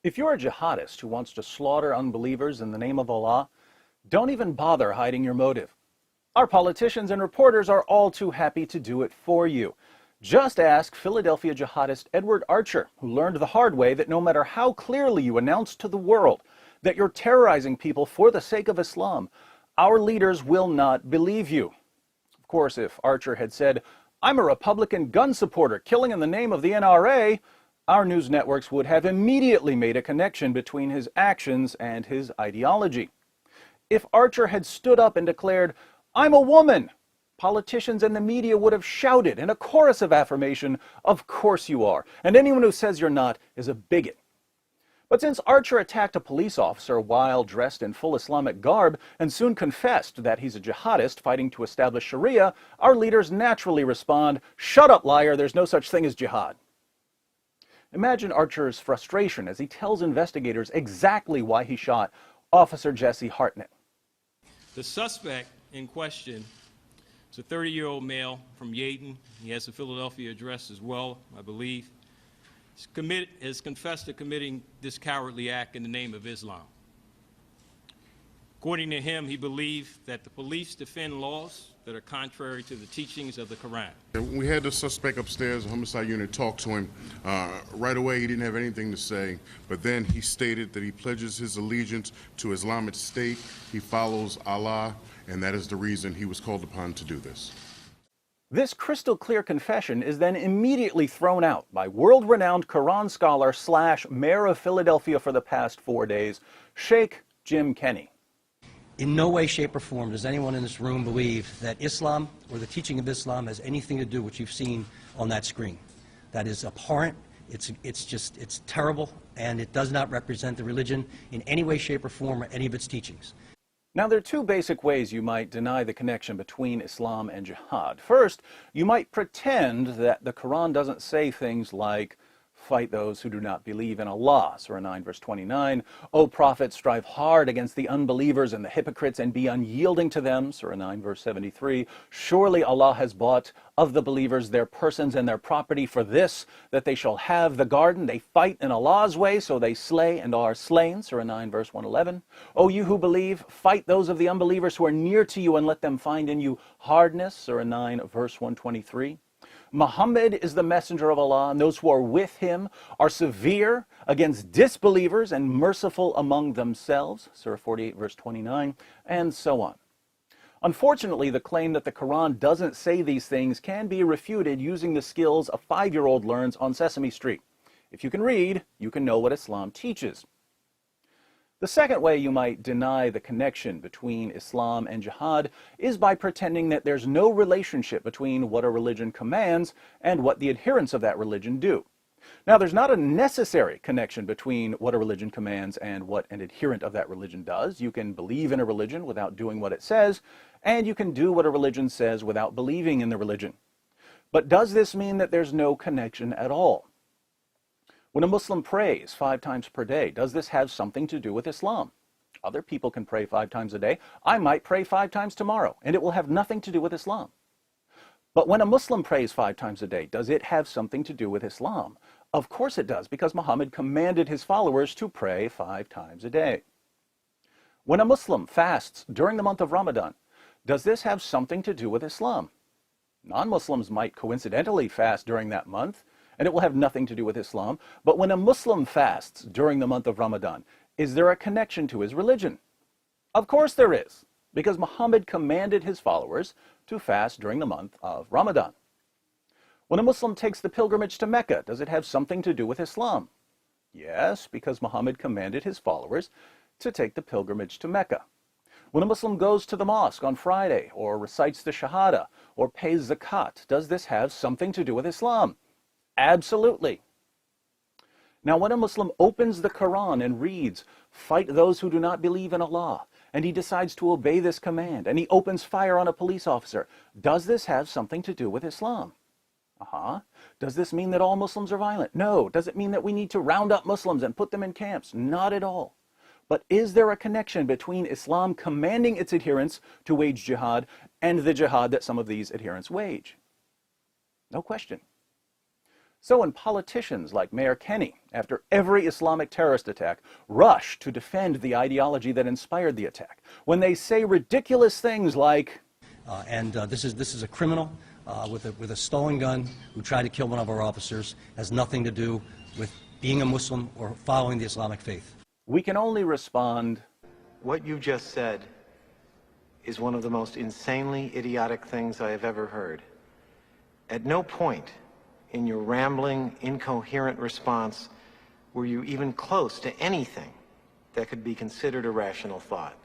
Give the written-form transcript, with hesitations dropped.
If you're a jihadist who wants to slaughter unbelievers in the name of Allah, don't even bother hiding your motive. Our politicians and reporters are all too happy to do it for you. Just ask Philadelphia jihadist Edward Archer, who learned the hard way that no matter how clearly you announce to the world that you're terrorizing people for the sake of Islam, our leaders will not believe you. Of course, if Archer had said, "I'm a Republican gun supporter killing in the name of the NRA," our news networks would have immediately made a connection between his actions and his ideology. If Archer had stood up and declared, "I'm a woman," politicians and the media would have shouted in a chorus of affirmation, "Of course you are, and anyone who says you're not is a bigot." But since Archer attacked a police officer while dressed in full Islamic garb and soon confessed that he's a jihadist fighting to establish Sharia, our leaders naturally respond, "Shut up, liar, there's no such thing as jihad." Imagine Archer's frustration as he tells investigators exactly why he shot Officer Jesse Hartnett. The suspect in question is a 30-year-old male from Yaden. He has a Philadelphia address as well, I believe. Has confessed to committing this cowardly act in the name of Islam. According to him, he believed that the police defend laws that are contrary to the teachings of the Quran. We had the suspect upstairs, the homicide unit, talk to him. Right away, he didn't have anything to say, but then he stated that he pledges his allegiance to Islamic State. He follows Allah, and that is the reason he was called upon to do this. This crystal clear confession is then immediately thrown out by world-renowned Quran scholar / mayor of Philadelphia for the past 4 days, Sheikh Jim Kenney. In no way, shape, or form does anyone in this room believe that Islam or the teaching of Islam has anything to do with what you've seen on that screen. That is abhorrent, it's terrible, and it does not represent the religion in any way, shape, or form or any of its teachings. Now, there are two basic ways you might deny the connection between Islam and jihad. First, you might pretend that the Quran doesn't say things like, "Fight those who do not believe in Allah," Surah 9, verse 29. "O Prophet, strive hard against the unbelievers and the hypocrites and be unyielding to them," Surah 9, verse 73. "Surely Allah has bought of the believers their persons and their property for this, that they shall have the garden. They fight in Allah's way, so they slay and are slain," Surah 9, verse 111. "O you who believe, fight those of the unbelievers who are near to you and let them find in you hardness," Surah 9, verse 123. "Muhammad is the messenger of Allah, and those who are with him are severe against disbelievers and merciful among themselves," Surah 48, verse 29, and so on. Unfortunately, the claim that the Quran doesn't say these things can be refuted using the skills a 5-year-old learns on Sesame Street. If you can read, you can know what Islam teaches. The second way you might deny the connection between Islam and jihad is by pretending that there's no relationship between what a religion commands and what the adherents of that religion do. Now, there's not a necessary connection between what a religion commands and what an adherent of that religion does. You can believe in a religion without doing what it says, and you can do what a religion says without believing in the religion. But does this mean that there's no connection at all? When a Muslim prays 5 times per day, does this have something to do with Islam? Other people can pray 5 times a day. I might pray 5 times tomorrow, and it will have nothing to do with Islam. But when a Muslim prays 5 times a day, does it have something to do with Islam? Of course it does, because Muhammad commanded his followers to pray 5 times a day. When a Muslim fasts during the month of Ramadan, does this have something to do with Islam? Non-Muslims might coincidentally fast during that month, and it will have nothing to do with Islam. But when a Muslim fasts during the month of Ramadan, is there a connection to his religion? Of course there is, because Muhammad commanded his followers to fast during the month of Ramadan. When a Muslim takes the pilgrimage to Mecca, does it have something to do with Islam? Yes, because Muhammad commanded his followers to take the pilgrimage to Mecca. When a Muslim goes to the mosque on Friday, or recites the Shahada, or pays zakat, does this have something to do with Islam? Absolutely. Now, when a Muslim opens the Quran and reads, "Fight those who do not believe in Allah," and he decides to obey this command, and he opens fire on a police officer, does this have something to do with Islam? Does this mean that all Muslims are violent? No. Does it mean that we need to round up Muslims and put them in camps? Not at all. But is there a connection between Islam commanding its adherents to wage jihad and the jihad that some of these adherents wage? No question. So when politicians like Mayor Kenny, after every Islamic terrorist attack, rush to defend the ideology that inspired the attack, when they say ridiculous things like, this is a criminal with a stolen gun who tried to kill one of our officers, has nothing to do with being a Muslim or following the Islamic faith. we can only respond, What you just said is one of the most insanely idiotic things I have ever heard. At no point in your rambling, incoherent response were you even close to anything that could be considered a rational thought.